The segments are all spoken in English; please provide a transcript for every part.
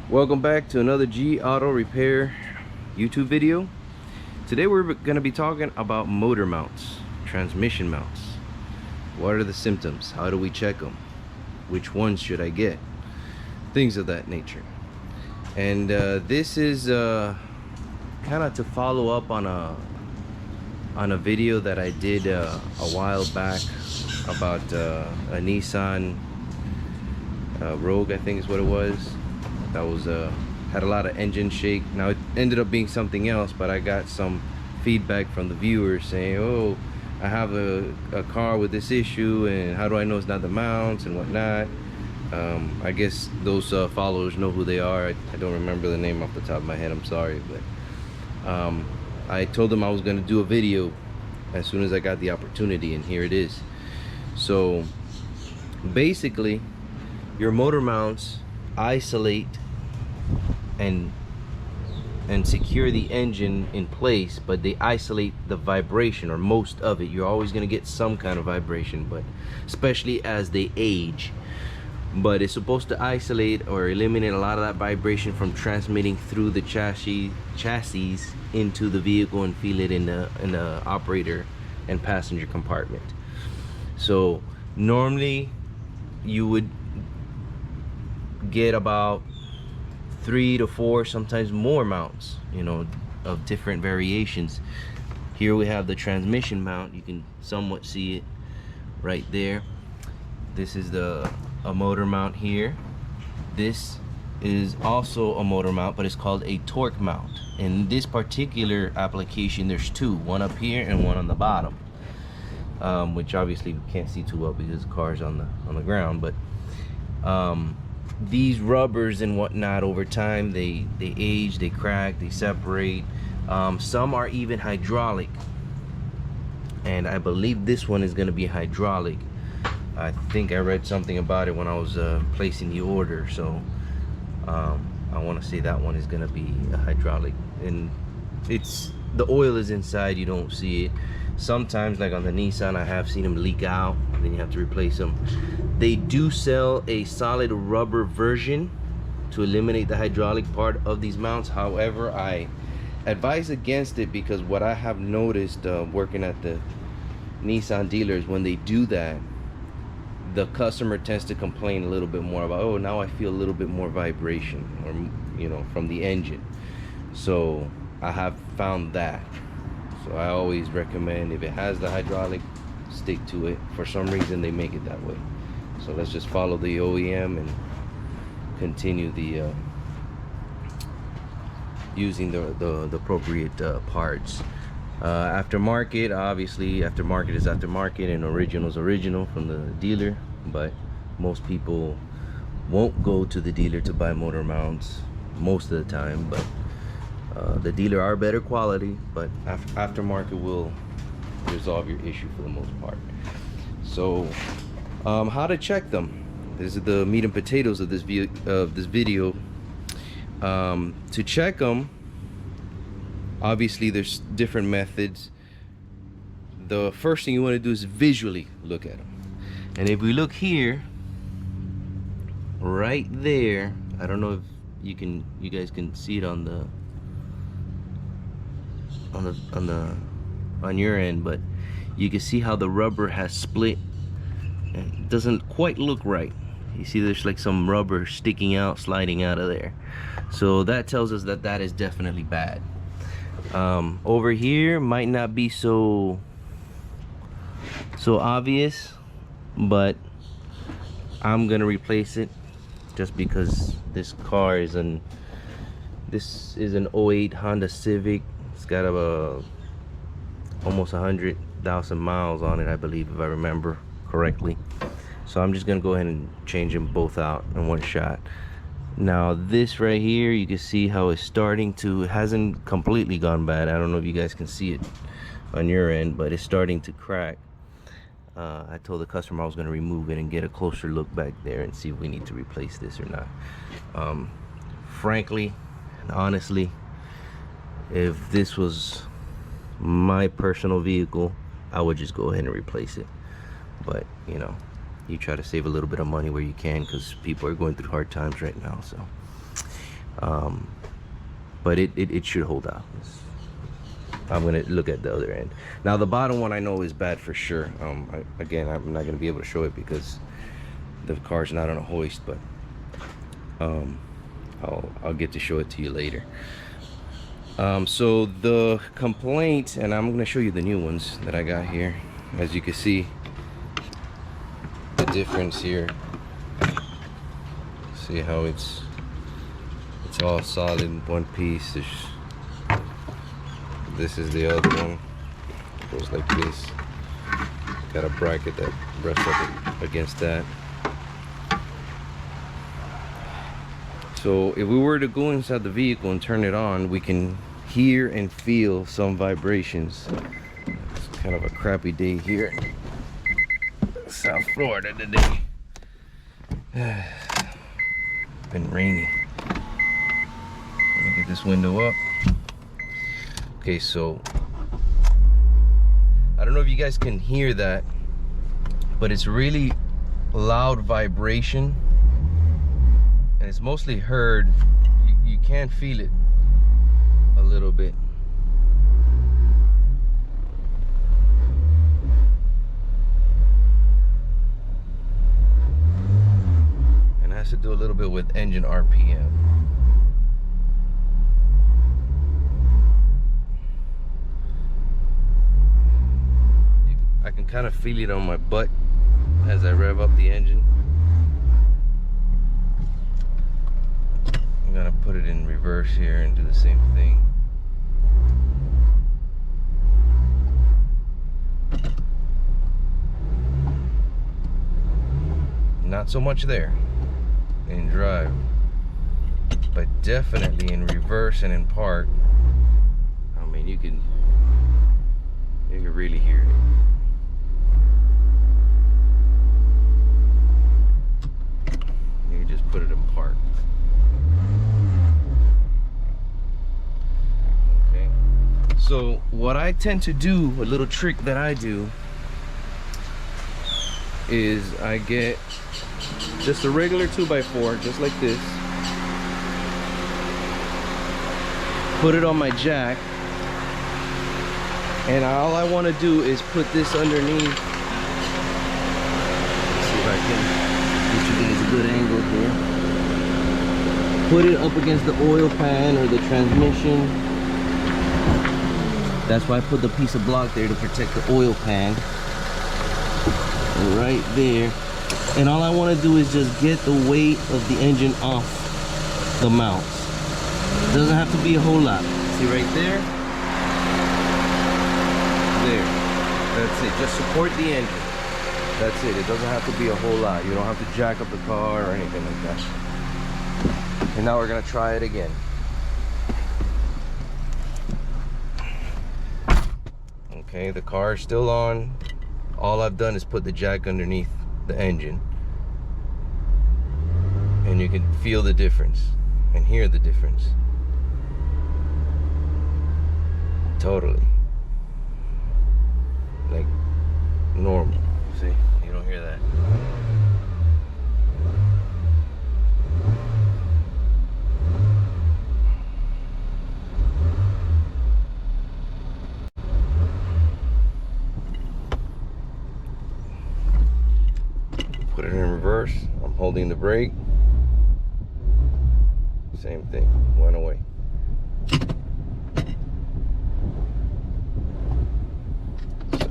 Welcome back to another G Auto Repair YouTube video. Today we're going to be talking about motor mounts, transmission mounts. What are the symptoms? How do we check them? Which ones should I get? Things of that nature. And this is kind of to follow up on a video that I did a while back about a Nissan Rogue, I think is what it was. That was had a lot of engine shake. Now it ended up being something else, but I got some feedback from the viewers saying, oh, I have a car with this issue, and how do I know it's not the mounts and whatnot. I guess those followers know who they are. I don't remember the name off the top of my head, I'm sorry, but I told them I was going to do a video as soon as I got the opportunity, and here it is. So basically, your motor mounts isolate and secure the engine in place, but they isolate the vibration, or most of it. You're always going to get some kind of vibration, but especially as they age. But it's supposed to isolate or eliminate a lot of that vibration from transmitting through the chassis into the vehicle and feel it in the operator and passenger compartment. So normally you would get about 3 to 4, sometimes more mounts, you know, of different variations. Here we have the transmission mount. You can somewhat see it right there. This is a motor mount here. This is also a motor mount, but it's called a torque mount. In this particular application, there's two, one up here and one on the bottom, which obviously we can't see too well because the car's on the ground. But these rubbers and whatnot, over time they age, they crack, they separate. Some are even hydraulic, and I believe this one is going to be hydraulic. I think I read something about it when I was placing the order, so I want to say that one is going to be a hydraulic, and it's the oil is inside, you don't see it. Sometimes, like on the Nissan, I have seen them leak out, and then you have to replace them. They do sell a solid rubber version to eliminate the hydraulic part of these mounts. However, I advise against it, because what I have noticed working at the Nissan dealers, when they do that, the customer tends to complain a little bit more about, oh, now I feel a little bit more vibration, or, you know, from the engine. So I have found that. So I always recommend, if it has the hydraulic, stick to it. For some reason they make it that way. So let's just follow the OEM and continue the using the appropriate parts. Aftermarket, obviously aftermarket is aftermarket and original is original from the dealer, but most people won't go to the dealer to buy motor mounts most of the time. But the dealer are better quality, but aftermarket will resolve your issue for the most part. So how to check them. This is the meat and potatoes of this video. To check them, obviously there's different methods. The first thing you want to do is visually look at them. And if we look here, right there, I don't know if you guys can see it on your end, but you can see how the rubber has split. It doesn't quite look right. You see there's like some rubber sticking out, sliding out of there. So that tells us that that is definitely bad. Over here might not be so obvious, but I'm gonna replace it just because this car is an '08 Honda Civic. It's got almost 100,000 miles on it, I believe, if I remember correctly. So I'm just gonna go ahead and change them both out in one shot. Now this right here, you can see how it's starting to, it hasn't completely gone bad. I don't know if you guys can see it on your end, but it's starting to crack. I told the customer I was going to remove it and get a closer look back there and see if we need to replace this or not. Frankly and honestly, if this was my personal vehicle, I would just go ahead and replace it. But you know, you try to save a little bit of money where you can, because people are going through hard times right now. So But it should hold out. I'm gonna look at the other end. Now the bottom one I know is bad for sure. Again, I'm not gonna be able to show it because the car's not on a hoist, but I'll get to show it to you later. So the complaint, and I'm gonna show you the new ones that I got here. As you can see, the difference here. See how it's all solid in one piece. This is the other one. It goes like this. Got a bracket that rests up against that. So if we were to go inside the vehicle and turn it on, we can hear and feel some vibrations. It's kind of a crappy day here in South Florida today. Been raining. Let me get this window up. Okay, so I don't know if you guys can hear that, but it's really loud vibration, and it's mostly heard. You can feel it a little bit. And it has to do a little bit with engine RPM. I can kind of feel it on my butt as I rev up the engine. I'm gonna put it in reverse here and do the same thing. Not so much there in drive, but definitely in reverse and in park. I mean, you can really hear it. Just put it in park. Okay. So what I tend to do, a little trick that I do, is I get just a regular 2x4, just like this. Put it on my jack, and all I want to do is put this underneath. Let's see if I can get you guys a good angle here. Put it up against the oil pan or the transmission. That's why I put the piece of block there, to protect the oil pan. Right there. And all I want to do is just get the weight of the engine off the mounts. Doesn't have to be a whole lot. See right there? There. That's it. Just support the engine. That's it. It doesn't have to be a whole lot. You don't have to jack up the car or anything like that. And now we're gonna try it again. Okay, the car is still on. All I've done is put the jack underneath the engine. And you can feel the difference and hear the difference. Totally. Like normal. See? You don't hear that. Put it in reverse. I'm holding the brake. Same thing. Went away. So,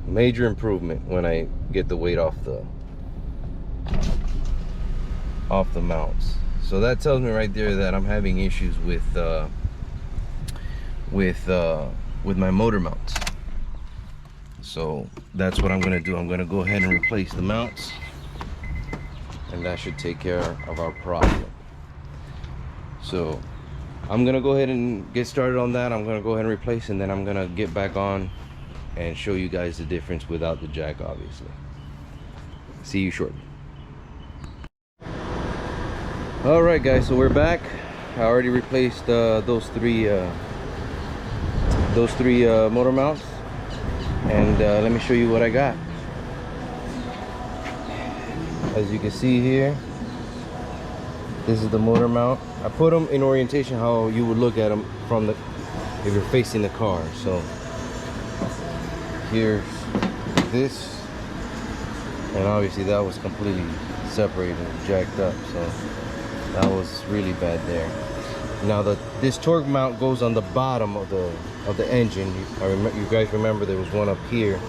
major improvement when I get the weight off the mounts. So that tells me right there that I'm having issues with my motor mounts. So that's what I'm gonna do. I'm gonna go ahead and replace the mounts, and that should take care of our problem. So I'm gonna go ahead and get started on that. I'm gonna go ahead and replace, and then I'm gonna get back on and show you guys the difference without the jack, obviously. See you shortly. All right guys, so we're back. I already replaced those three motor mounts, and let me show you what I got. As you can see here, This is the motor mount. I put them in orientation how you would look at them from the, if you're facing the car. So here's this, and obviously that was completely separated and jacked up, so that was really bad there. Now this torque mount goes on the bottom of the engine. You guys remember there was one up here.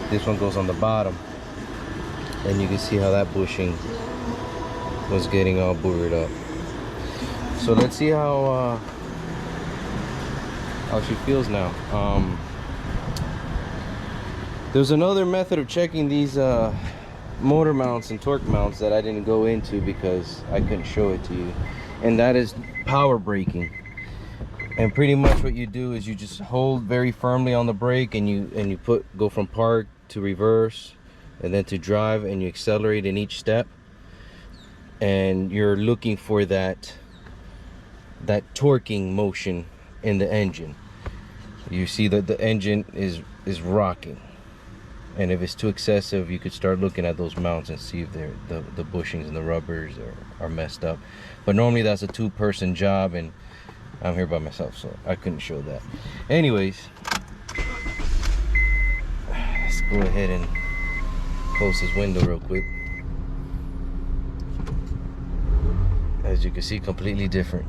This one goes on the bottom, and you can see how that bushing was getting all boogered up. So let's see how she feels now. There's another method of checking these motor mounts and torque mounts that I didn't go into because I couldn't show it to you, and that is power braking. And pretty much what you do is you just hold very firmly on the brake, and you go from park to reverse and then to drive, and you accelerate in each step, and you're looking for that torquing motion in the engine. You see that the engine is rocking, and if it's too excessive, you could start looking at those mounts and see if the bushings and the rubbers are messed up. But normally that's a two-person job, and I'm here by myself, so I couldn't show that. Anyways, let's go ahead and close this window real quick. As you can see, completely different.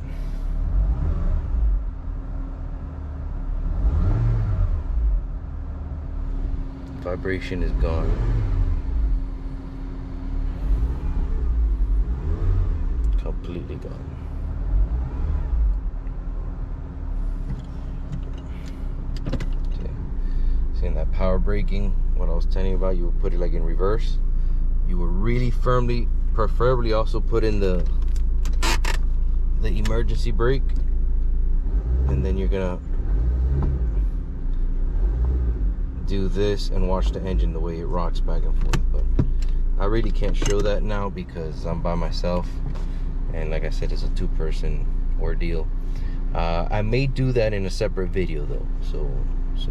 Vibration is gone. Completely gone. Seeing that power braking, what I was telling you about, you would put it like in reverse. You would really firmly, preferably also put in the emergency brake, and then you're gonna do this and watch the engine the way it rocks back and forth. But I really can't show that now because I'm by myself, and like I said, it's a two-person ordeal. I may do that in a separate video though, so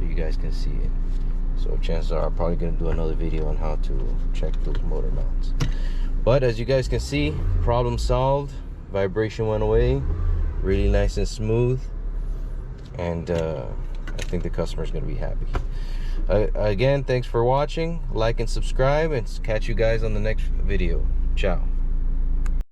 you guys can see it. So chances are I'm probably gonna do another video on how to check those motor mounts. But as you guys can see, problem solved. Vibration went away, really nice and smooth, and I think the customer is gonna be happy. Again, thanks for watching. Like and subscribe, and catch you guys on the next video. Ciao.